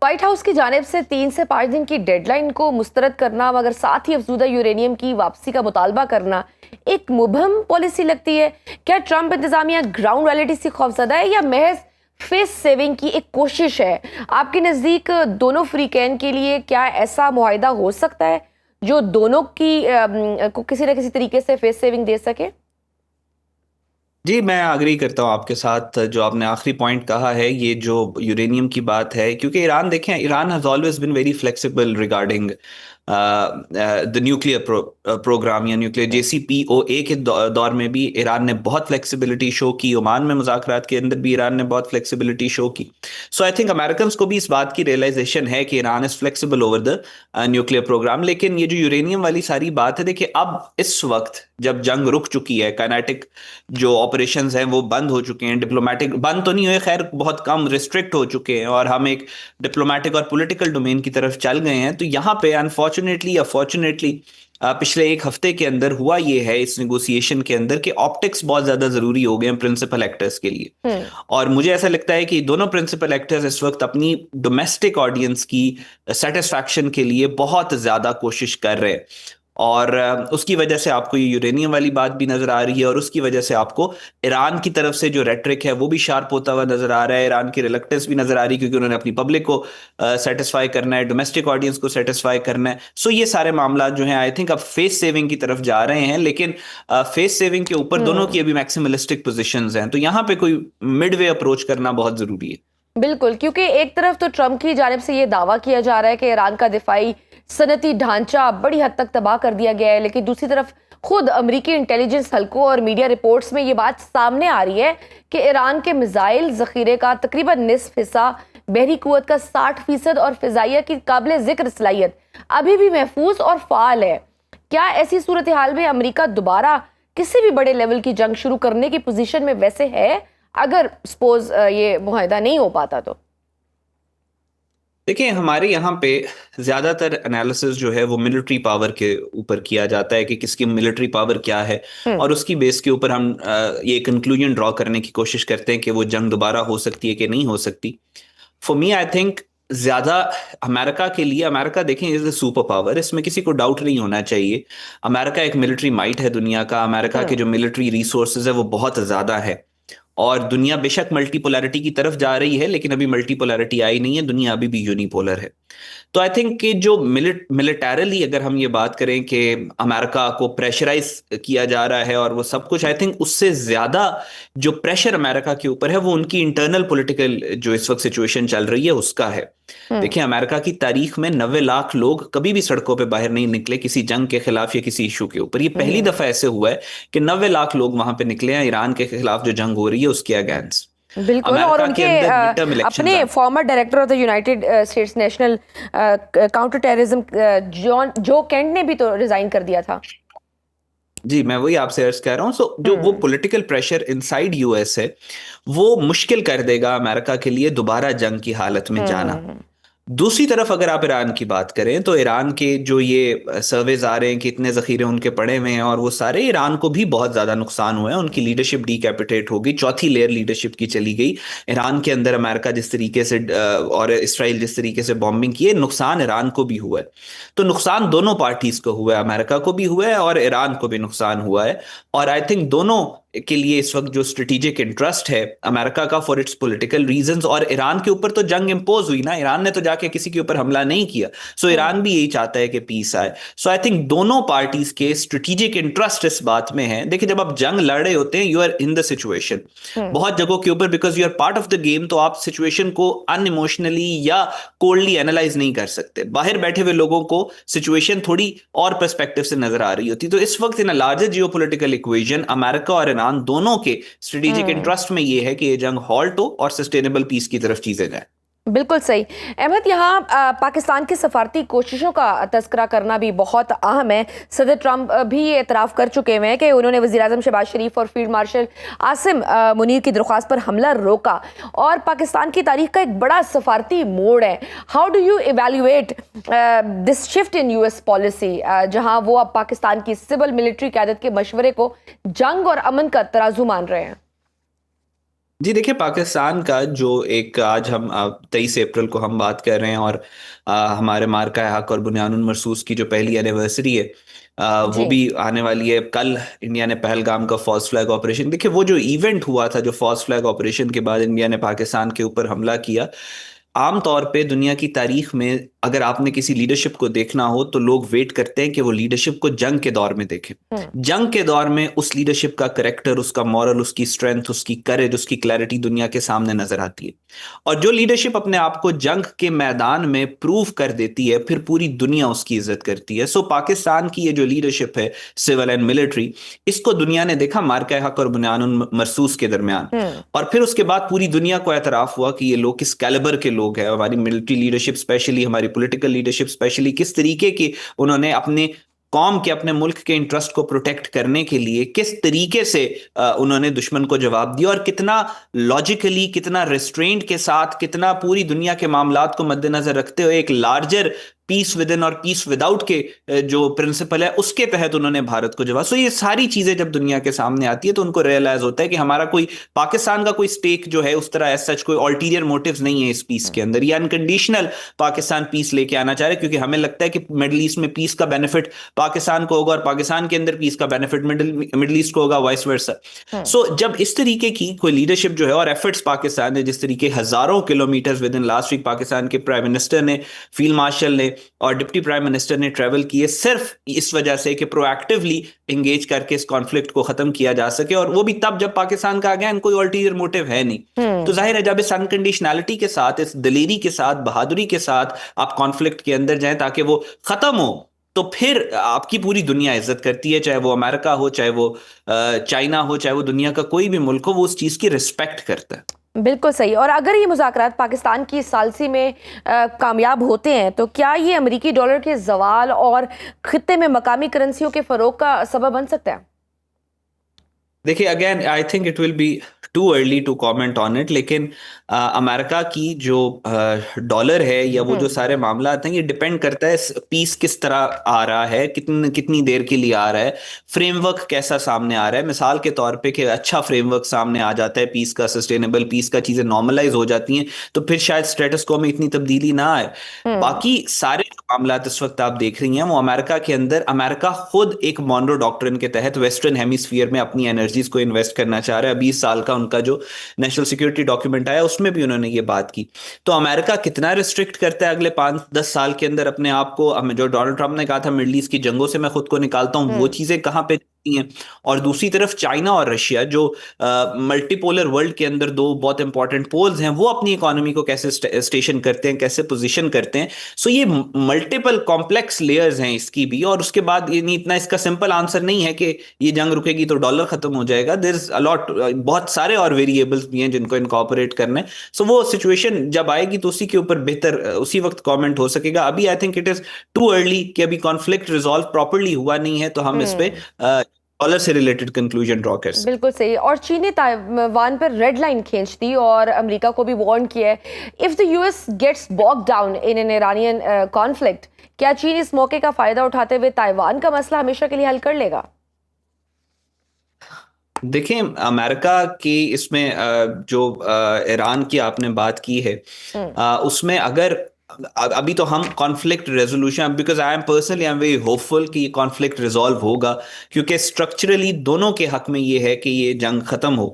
White house की जानिब से 3 से 5 दिन की डेडलाइन को मुस्तरद करना मगर साथ ही अफजूदा यूरेनियम की वापसी का मुतालबा करना एक मुबहम पॉलिसी लगती है। क्या ट्रंप इंतजामिया ग्राउंड रियलिटी से खौफजदा है या महज फेस सेविंग की एक कोशिश है? आपके नज़दीक दोनों फ्रीकैन के लिए क्या ऐसा मुआहिदा हो सकता है जो दोनों की को किसी न किसी तरीके से फेस सेविंग दे सके? जी, मैं एग्री करता हूँ आपके साथ। जो आपने आखिरी पॉइंट कहा है, ये जो यूरेनियम की बात है, क्योंकि ईरान देखें, Iran has always been very flexible regarding the nuclear programme या न्यूक्लियर JCPOA के दौर में भी ईरान ने बहुत फ्लेक्सिबिलिटी शो की। ओमान में मुज़ाकरात के अंदर भी ईरान ने बहुत फ्लेक्सिबिलिटी शो की। सो आई थिंक अमेरिकन को भी इस बात की रियलाइजेशन है कि Iran is flexible over the nuclear programme. लेकिन ये जो यूरेनियम वाली सारी बात है, देखिए, अब इस वक्त जब जंग रुक चुकी है, काइनेटिक जो ऑपरेशंस हैं वो बंद हो चुके हैं, डिप्लोमेटिक बंद तो नहीं हुए, खैर बहुत कम रिस्ट्रिक्ट हो चुके हैं, और हम एक डिप्लोमेटिक और पॉलिटिकल डोमेन की तरफ चल गए हैं। तो यहाँ पे अनफॉर्चुनेटली या फॉर्चुनेटली पिछले एक हफ्ते के अंदर हुआ ये है इस नेगोशिएशन के अंदर कि ऑप्टिक्स बहुत ज्यादा जरूरी हो गए हैं प्रिंसिपल एक्टर्स के लिए। और मुझे ऐसा लगता है कि दोनों प्रिंसिपल एक्टर्स इस वक्त अपनी डोमेस्टिक ऑडियंस की सेटिस्फैक्शन के लिए बहुत ज्यादा कोशिश कर रहे हैं। और उसकी वजह से आपको ये यूरेनियम वाली बात भी नजर आ रही है, और उसकी वजह से आपको ईरान की तरफ से जो रेटरिक है वो भी शार्प होता हुआ नजर आ रहा है। ईरान की रिलक्टेंस भी नजर आ रही है, क्योंकि उन्होंने अपनी पब्लिक को सेटिस्फाई करना है, डोमेस्टिक ऑडियंस को सेटिस्फाई करना है। सो ये सारे मामला जो हैं, आई थिंक अब फेस सेविंग की तरफ जा रहे हैं। लेकिन फेस सेविंग के ऊपर दोनों की अभी मैक्सिमलिस्टिक पोजिशंस हैं, तो यहाँ पे कोई मिड वे अप्रोच करना बहुत जरूरी है। बिल्कुल, क्योंकि एक तरफ तो ट्रंप की जानिब से ये दावा किया जा रहा है कि ईरान का दिफाई सनती ढांचा बड़ी हद तक तबाह कर दिया गया है, लेकिन दूसरी तरफ खुद अमेरिकी इंटेलिजेंस हलकों और मीडिया रिपोर्ट्स में ये बात सामने आ रही है कि ईरान के मिसाइल जखीरे का तकरीबन निसफ हिस्सा, बहरी कुव्वत का 60% और फिजाइया की काबिल जिक्र सलाहियत अभी भी महफूज और फाल है। क्या ऐसी सूरत हाल में अमेरिका दोबारा किसी भी बड़े लेवल की जंग शुरू करने की पोजीशन में वैसे है, अगर सपोज ये मुआहिदा नहीं हो पाता तो? देखिए, हमारे यहाँ पे ज्यादातर एनालिसिस जो है वो मिलिट्री पावर के ऊपर किया जाता है कि किसकी मिलिट्री पावर क्या है, और उसकी बेस के ऊपर हम ये कंक्लूजन ड्रॉ करने की कोशिश करते हैं कि वो जंग दोबारा हो सकती है कि नहीं हो सकती। फॉर मी आई थिंक ज्यादा अमेरिका के लिए, अमेरिका देखें इज द सुपर पावर, इसमें किसी को डाउट नहीं होना चाहिए। अमेरिका एक मिलिट्री माइट है दुनिया का। अमेरिका के जो मिलिट्री रिसोर्सेज है वो बहुत ज्यादा है। और दुनिया बेशक मल्टीपोलैरिटी की तरफ जा रही है, लेकिन अभी मल्टीपोलैरिटी आई नहीं है, दुनिया अभी भी यूनिपोलर है। तो आई थिंक कि जो मिलिटरली अगर हम ये बात करें कि अमेरिका को प्रेशराइज किया जा रहा है और वो सब कुछ, आई थिंक उससे ज्यादा जो प्रेशर अमेरिका के ऊपर है वो उनकी इंटरनल पॉलिटिकल जो इस वक्त सिचुएशन चल रही है उसका है। देखिए, अमेरिका की तारीख में 90 लाख लोग कभी भी सड़कों पे बाहर नहीं निकले किसी जंग के खिलाफ या किसी इशू के ऊपर। ये पहली दफा ऐसे हुआ है कि 90 लाख लोग वहां पे निकले हैं ईरान के खिलाफ जो जंग हो रही है उसके अगेंस्ट। बिल्कुल, और अमेरिका के उनके अंदर मिड टर्म इलेक्शंस अपने farmer director of the United states national counter terrorism जो केंट ने भी तो रिजाइन कर दिया था। जी, मैं वही आपसे अर्ज कह रहा हूं। सो जो वो पॉलिटिकल प्रेशर इनसाइड यूएस है वो मुश्किल कर देगा अमेरिका के लिए दोबारा जंग की हालत में जाना। दूसरी तरफ अगर आप ईरान की बात करें तो ईरान के जो ये सर्वेज आ रहे हैं कि इतने जखीरे उनके पड़े हुए हैं, और वो सारे ईरान को भी बहुत ज्यादा नुकसान हुआ है। उनकी लीडरशिप डीकैपिटेट हो गई, चौथी लेयर लीडरशिप की चली गई। ईरान के अंदर अमेरिका जिस तरीके से और इसराइल जिस तरीके से बॉम्बिंग किए, नुकसान ईरान को भी हुआ है। तो नुकसान दोनों पार्टीज को हुआ है, अमेरिका को भी हुआ है और ईरान को भी नुकसान हुआ है। और आई थिंक दोनों के लिए इस वक्त जो स्ट्रेटेजिक इंटरेस्ट है अमेरिका का फॉर इट्स पॉलिटिकल रीजंस, और ईरान के ऊपर तो जंग इंपोज हुई ना, ईरान ने तो जाके किसी के ऊपर हमला नहीं किया। सो ईरान भी यही चाहता है कि पीस आए। सो आई थिंक दोनों पार्टीज के स्ट्रेटेजिक इंटरेस्ट इस बात में है। देखिए, जब आप जंग लड़ रहे होते हैं you are in the situation बहुत जगहों के ऊपर, because you are part of the game, तो आप सिचुएशन को अनइमोशनली या कोल्डली एनालाइज नहीं कर सकते। बाहर बैठे हुए लोगों को सिचुएशन थोड़ी और पर्सपेक्टिव से नजर आ रही होती। तो इस वक्त in a larger geopolitical equation America और ईरान दोनों के स्ट्रेटेजिक इंटरेस्ट में यह है कि ये जंग हॉल्ट हो और सस्टेनेबल पीस की तरफ चीजें जाए। बिल्कुल सही। अहमद, यहाँ पाकिस्तान की सफारती कोशिशों का तस्करा करना भी बहुत अहम है। सदर ट्रंप भी ये एतराफ़ कर चुके हैं कि उन्होंने वज़ीर-ए-आज़म शहबाज शरीफ और फील्ड मार्शल आसिम मुनीर की दरख्वास्त पर हमला रोका, और पाकिस्तान की तारीख का एक बड़ा सफारती मोड़ है। How do you evaluate this shift in US policy, जहाँ वो अब पाकिस्तान की सिविल मिलिट्री क़यादत के मशवरे को जंग और अमन का तराजू मान रहे हैं? जी देखिए, पाकिस्तान का जो एक आज हम 23 अप्रैल को हम बात कर रहे हैं, और हमारे मार्का हक और बुनियानुल मरसूस की जो पहली एनिवर्सरी है, वो जी। भी आने वाली है कल। इंडिया ने पहलगाम का फॉल्स फ्लैग ऑपरेशन, देखिए वो जो इवेंट हुआ था, जो फॉल्स फ्लैग ऑपरेशन के बाद इंडिया ने पाकिस्तान के ऊपर हमला किया, आमतौर पे दुनिया की तारीख में अगर आपने किसी लीडरशिप को देखना हो तो लोग वेट करते हैं कि वो लीडरशिप को जंग के दौर में देखें। हम्म। जंग के दौर में उस लीडरशिप का करेक्टर, उसका मॉरल, उसकी स्ट्रेंथ, उसकी करेज, उसकी क्लैरिटी दुनिया के सामने नजर आती है। और जो लीडरशिप अपने आप को जंग के मैदान में प्रूव कर देती है, फिर पूरी दुनिया उसकी इज्जत करती है। सो पाकिस्तान की ये जो लीडरशिप है, सिविल एंड मिलिट्री, इसको दुनिया ने देखा मार्का हक और बुनियानुल मरसूस के दरमियान। हम्म। और फिर उसके बाद पूरी दुनिया को एतराफ हुआ कि ये लोग किस कैलिबर के लोग हैं। हमारी मिलिट्री लीडरशिप स्पेशली, हमारी पॉलिटिकल लीडरशिप स्पेशली, किस तरीके की उन्होंने अपने कौम के, अपने मुल्क के इंटरेस्ट को प्रोटेक्ट करने के लिए किस तरीके से उन्होंने दुश्मन को जवाब दिया, और कितना लॉजिकली, कितना रिस्ट्रेंट के साथ, कितना पूरी दुनिया के मामलात को मद्देनजर रखते हुए एक लार्जर पीस विद इन और पीस विदाउट के जो प्रिंसिपल है उसके तहत उन्होंने भारत को जवाब। सो ये सारी चीजें जब दुनिया के सामने आती है तो उनको रियलाइज होता है कि हमारा कोई, पाकिस्तान का कोई स्टेक जो है उस तरह एज सच कोई अल्टीरियर मोटिव्स नहीं है इस पीस के अंदर। ये अनकंडीशनल पाकिस्तान पीस लेके आना चाह रहे हैं, क्योंकि हमें लगता है कि मिडल ईस्ट में पीस का बेनिफिट पाकिस्तान को होगा और पाकिस्तान के अंदर पीस का बेनिफिट मिडल ईस्ट को होगा, वाइस वर्सा। हम्म। सो जब इस तरीके की कोई लीडरशिप जो है और एफर्ट्स पाकिस्तान ने, जिस तरीके हजारों kilometre within last week Pakistan के प्राइम मिनिस्टर ने, फील्ड मार्शल ने और डिप्टी प्राइम मिनिस्टर ने ट्रेवल किए, सिर्फ इस वजह से कि प्रोएक्टिवली एंगेज करके इस कॉन्फ्लिक्ट को खत्म किया जा सके, और वो भी तब जब पाकिस्तान का अगेन कोई अल्टीरियर मोटिव है नहीं। तो हम्म। जाहिर है जब इस अनकंडीशनैलिटी के साथ, इस दलेरी के साथ, बहादुरी के साथ आप कॉन्फ्लिक्ट के अंदर जाएं ताकि वो खत्म हो, तो फिर आपकी पूरी दुनिया इज्जत करती है। चाहे वो अमेरिका हो, चाहे वो चाइना हो, चाहे वो दुनिया का कोई भी मुल्क हो, वो उस चीज की रिस्पेक्ट करता है। बिल्कुल सही। और अगर ये मुज़ाकरात पाकिस्तान की सालसी में कामयाब होते हैं तो क्या ये अमेरिकी डॉलर के जवाल और खित्ते में मकामी करेंसियों के फरोग का सबब बन सकता है? देखिए, again I think it will be too early to comment on it, लेकिन अमेरिका की जो डॉलर है या वो जो हम्म। सारे मामला हैं, ये डिपेंड करता है पीस किस तरह आ रहा है, कितनी कितनी देर के लिए आ रहा है, फ्रेमवर्क कैसा सामने आ रहा है। मिसाल के तौर पे कि अच्छा फ्रेमवर्क सामने आ जाता है पीस का, सस्टेनेबल पीस का, चीजें नॉर्मलाइज हो जाती हैं, तो फिर शायद स्टेटस को में इतनी तब्दीली ना आए। हम्म। बाकी सारे जो मामला इस वक्त आप देख रही हैं वो अमेरिका के अंदर, अमेरिका खुद एक मॉनरो डॉक्ट्रिन के तहत वेस्टर्न हेमिस्फीयर में अपनी एनर्जीज को इन्वेस्ट करना चाह रहा है। 20 साल का उनका जो नेशनल सिक्योरिटी डॉक्यूमेंट आया उसमें भी उन्होंने ये बात की। तो अमेरिका कितना रिस्ट्रिक्ट करता है अगले 5-10 साल के अंदर अपने आप को, जो डोनाल्ड ट्रंप ने कहा था मिडल ईस्ट की जंगों से मैं खुद को निकालता हूं, वो हम्म। चीजें कहां पे हैं। और दूसरी तरफ चाइना और रशिया, जो मल्टीपोलर वर्ल्ड के अंदर दो बहुत इंपॉर्टेंट पोल्स हैं, वो अपनी इकोनॉमी को कैसे स्टेशन करते हैं, कैसे पोजीशन करते हैं। सो ये मल्टीपल कॉम्प्लेक्स लेयर्स हैं इसकी भी। और उसके बाद ये नहीं, इतना इसका सिंपल आंसर नहीं है कि ये जंग रुकेगी तो डॉलर खत्म हो जाएगा। देयर इज अलॉट, बहुत सारे और वेरिएबल्स भी हैं जिनको इनकॉर्पोरेट करना है। सो वो सिचुएशन जब आएगी तो उसी के ऊपर बेहतर उसी वक्त कमेंट हो सकेगा। अभी आई think it is too early, कि अभी कॉन्फ्लिक्ट रिजॉल्व प्रॉपरली हुआ नहीं है, तो हम इस पे हम्म। डॉलर से रिलेटेड कंक्लूजन ड्रॉ कर सकते। बिल्कुल सही। और चीन ने ताइवान पर रेड लाइन खींच दी और अमेरिका को भी वार्न किया है, if the US gets bog down in an Iranian conflict, क्या चीन इस मौके का फायदा उठाते हुए ताइवान का मसला हमेशा के लिए हल कर लेगा? देखिए, अमेरिका की इसमें जो ईरान की आपने बात की है, हम्म। उसमें अगर अभी तो हम conflict resolution, because I am personally I am very hopeful कि ये कॉन्फ्लिक्ट रिजॉल्व होगा, क्योंकि स्ट्रक्चरली दोनों के हक में ये है कि ये जंग खत्म हो।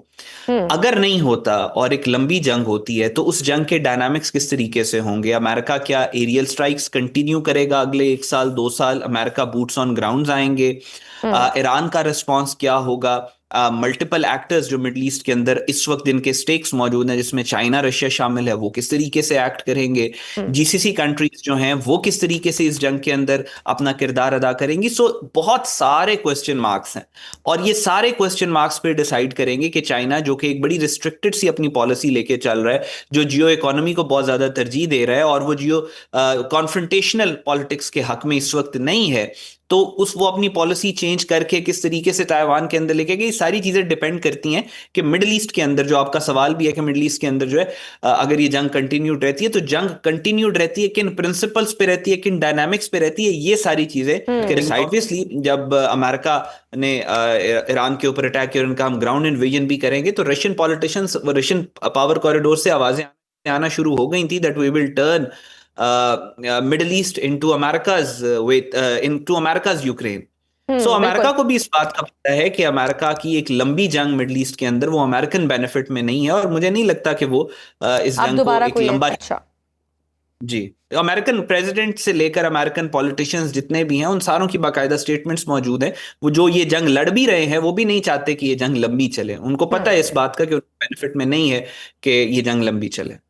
हम्म। अगर नहीं होता और एक लंबी जंग होती है तो उस जंग के डायनामिक्स किस तरीके से होंगे? अमेरिका क्या एरियल स्ट्राइक्स कंटिन्यू करेगा अगले 1 साल 2 साल? अमेरिका बूट्स ऑन ग्राउंड आएंगे? हम्म। ईरान का रिस्पॉन्स क्या होगा? मल्टीपल एक्टर्स जो मिडल ईस्ट के अंदर इस वक्त जिनके स्टेक्स मौजूद हैं, जिसमें चाइना रशिया शामिल है, वो किस तरीके से एक्ट करेंगे? हम्म। जीसीसी कंट्रीज जो हैं वो किस तरीके से इस जंग के अंदर अपना किरदार अदा करेंगी? सो बहुत सारे क्वेश्चन मार्क्स हैं, और ये सारे क्वेश्चन मार्क्स पे डिसाइड करेंगे कि चाइना, जो कि एक बड़ी रिस्ट्रिक्टेड सी अपनी पॉलिसी लेके चल रहा है, जो जियो इकोनॉमी को बहुत ज्यादा तरजीह दे रहा है और वो जियो कॉन्फ्रंटेशनल पॉलिटिक्स के हक में इस वक्त नहीं है, तो उस वो अपनी पॉलिसी चेंज करके किस तरीके से ताइवान के अंदर लेके गए, ये सारी चीजें डिपेंड करती हैं कि मिडिल ईस्ट के अंदर, जो आपका सवाल भी है कि मिडिल ईस्ट के अंदर जो है अगर ये जंग कंटिन्यूड रहती है, तो जंग कंटिन्यूड रहती है किन प्रिंसिपल्स पे रहती है, किन डायनामिक्स पे रहती है, ये सारी चीजें करेंगे। ऑब्वियसली जब अमेरिका ने ईरान के ऊपर अटैक किया, उनका हम ग्राउंड इन्वेजन भी करेंगे, तो Russian politicians, Russian power corridor से आवाजें आना शुरू हो गई थी that we will turn Middle East into America's Ukraine. So बिल्कुल। अमेरिका को भी इस बात का पता है कि अमेरिका की एक लंबी जंग मिडिल ईस्ट के अंदर वो अमेरिकन बेनिफिट में नहीं है, और मुझे नहीं लगता कि वो इस आप जंग को दोबारा एक कोई लंबा, अच्छा। जी, अमेरिकन प्रेसिडेंट से लेकर अमेरिकन पॉलिटिशियंस जितने भी हैं उन सारों की बाकायदा स्टेटमेंट्स मौजूद हैं। वो जो ये जंग लड़ भी रहे हैं वो भी नहीं चाहते कि ये जंग लंबी चले, उनको पता है इस बात का कि उनके बेनिफिट में नहीं है कि ये जंग लंबी चले।